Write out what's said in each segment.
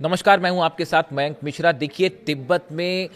नमस्कार, मैं हूं आपके साथ मयंक मिश्रा। देखिए, तिब्बत में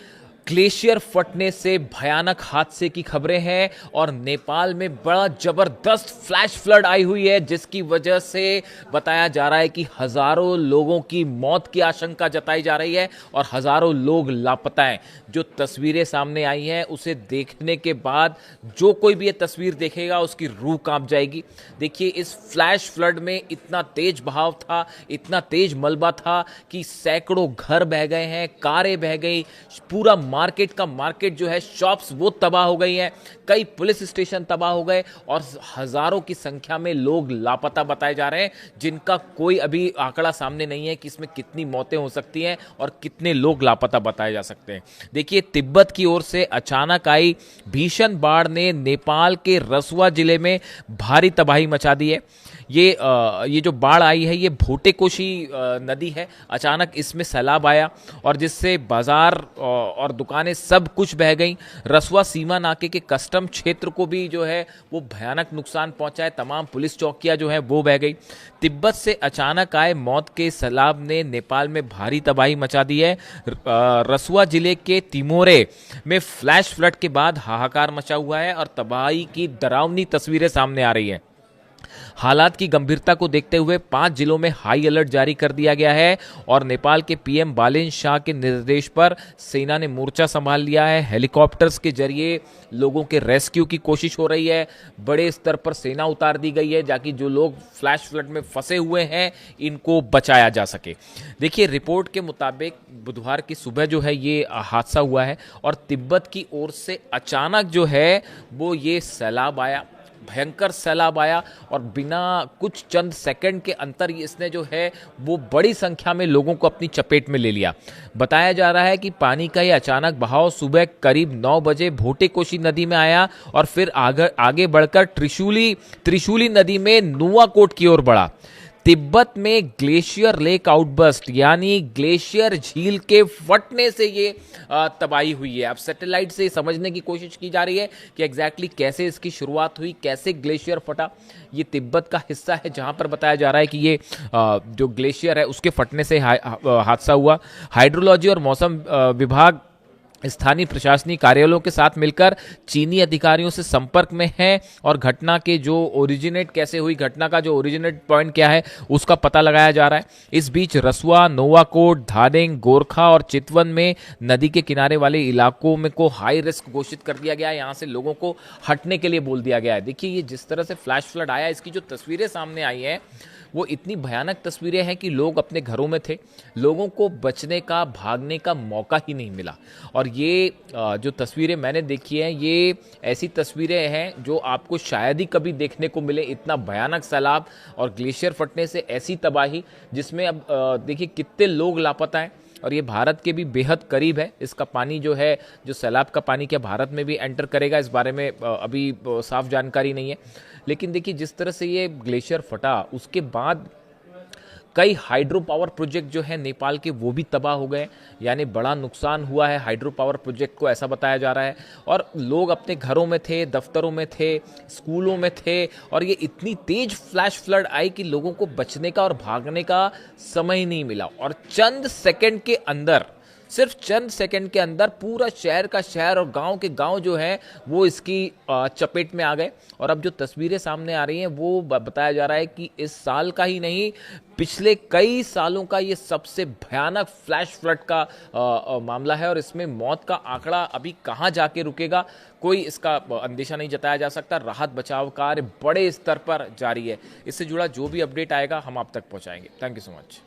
ग्लेशियर फटने से भयानक हादसे की खबरें हैं और नेपाल में बड़ा जबरदस्त फ्लैश फ्लड आई हुई है, जिसकी वजह से बताया जा रहा है कि हजारों लोगों की मौत की आशंका जताई जा रही है और हजारों लोग लापता हैं। जो तस्वीरें सामने आई हैं उसे देखने के बाद जो कोई भी ये तस्वीर देखेगा उसकी रूह कांप जाएगी। देखिए, इस फ्लैश फ्लड में इतना तेज बहाव था, इतना तेज मलबा था कि सैकड़ों घर बह गए हैं, कारें बह गई, पूरा मार्केट जो है, शॉप्स वो तबाह हो गई हैं, कई पुलिस स्टेशन तबाह हो गए और हजारों की संख्या में लोग लापता बताए जा रहे हैं, जिनका कोई अभी आंकड़ा सामने नहीं है कि इसमें कितनी मौतें हो सकती हैं और कितने लोग लापता बताए जा सकते हैं। देखिए, तिब्बत की ओर से अचानक आई भीषण बाढ़ ने नेपाल के रसुआ जिले में भारी तबाही मचा दी है। ये जो बाढ़ आई है ये भोटेकोशी नदी है। अचानक इसमें सैलाब आया और जिससे बाजार और दुकानें सब कुछ बह गईं। रसुआ सीमा नाके के कस्टम क्षेत्र को भी जो है वो भयानक नुकसान पहुंचा है। तमाम पुलिस चौकियां जो है वो बह गई। तिब्बत से अचानक आए मौत के सैलाब ने नेपाल में भारी तबाही मचा दी है। रसुआ जिले के तिमोरे में फ्लैश फ्लड के बाद हाहाकार मचा हुआ है और तबाही की डरावनी तस्वीरें सामने आ रही हैं। हालात की गंभीरता को देखते हुए 5 जिलों में हाई अलर्ट जारी कर दिया गया है और नेपाल के पीएम बालेन शाह के निर्देश पर सेना ने मोर्चा संभाल लिया है। हेलीकॉप्टर्स के जरिए लोगों के रेस्क्यू की कोशिश हो रही है। बड़े स्तर पर सेना उतार दी गई है ताकि जो लोग फ्लैश फ्लड में फंसे हुए हैं इनको बचाया जा सके। देखिए, रिपोर्ट के मुताबिक बुधवार की सुबह जो है ये हादसा हुआ है और तिब्बत की ओर से अचानक जो है वो ये सैलाब आया, भयंकर सैलाब आया और बिना कुछ चंद सेकंड के अंतर इसने जो है वो बड़ी संख्या में लोगों को अपनी चपेट में ले लिया। बताया जा रहा है कि पानी का ये अचानक बहाव सुबह करीब 9 बजे भोटेकोशी नदी में आया और फिर आगे बढ़कर त्रिशूली नदी में नुआकोट की ओर बढ़ा। तिब्बत में ग्लेशियर लेक आउटबर्स्ट यानी ग्लेशियर झील के फटने से ये तबाही हुई है। अब सैटेलाइट से समझने की कोशिश की जा रही है कि एग्जैक्टली कैसे इसकी शुरुआत हुई, कैसे ग्लेशियर फटा। ये तिब्बत का हिस्सा है जहां पर बताया जा रहा है कि ये जो ग्लेशियर है उसके फटने से हादसा हुआ। हाइड्रोलॉजी और मौसम विभाग स्थानीय प्रशासनिक कार्यालयों के साथ मिलकर चीनी अधिकारियों से संपर्क में है और घटना के जो ओरिजिनेट कैसे हुई, घटना का जो ओरिजिनेट पॉइंट क्या है उसका पता लगाया जा रहा है। इस बीच रसुआ, नोवाकोट, धादेंग, गोरखा और चितवन में नदी के किनारे वाले इलाकों में को हाई रिस्क घोषित कर दिया गया है। यहाँ से लोगों को हटने के लिए बोल दिया गया है। देखिए, ये जिस तरह से फ्लैश फ्लड आया, इसकी जो तस्वीरें सामने आई हैं वो इतनी भयानक तस्वीरें हैं कि लोग अपने घरों में थे, लोगों को बचने का, भागने का मौका ही नहीं मिला। और ये जो तस्वीरें मैंने देखी हैं ये ऐसी तस्वीरें हैं जो आपको शायद ही कभी देखने को मिले। इतना भयानक सैलाब और ग्लेशियर फटने से ऐसी तबाही जिसमें अब देखिए कितने लोग लापता हैं और ये भारत के भी बेहद करीब है। इसका पानी जो है, जो सैलाब का पानी क्या भारत में भी एंटर करेगा, इस बारे में अभी साफ जानकारी नहीं है। लेकिन देखिए, जिस तरह से ये ग्लेशियर फटा उसके बाद कई हाइड्रो पावर प्रोजेक्ट जो है नेपाल के वो भी तबाह हो गए, यानी बड़ा नुकसान हुआ है हाइड्रो पावर प्रोजेक्ट को, ऐसा बताया जा रहा है। और लोग अपने घरों में थे, दफ्तरों में थे, स्कूलों में थे और ये इतनी तेज फ्लैश फ्लड आई कि लोगों को बचने का और भागने का समय ही नहीं मिला और सिर्फ चंद सेकंड के अंदर पूरा शहर का शहर और गांव के गांव जो है वो इसकी चपेट में आ गए। और अब जो तस्वीरें सामने आ रही हैं वो बताया जा रहा है कि इस साल का ही नहीं, पिछले कई सालों का ये सबसे भयानक फ्लैश फ्लड का मामला है और इसमें मौत का आंकड़ा अभी कहां जाके रुकेगा कोई इसका अंदेशा नहीं जताया जा सकता। राहत बचाव कार्य बड़े स्तर पर जारी है। इससे जुड़ा जो भी अपडेट आएगा हम आप तक पहुंचाएंगे। Thank you so much.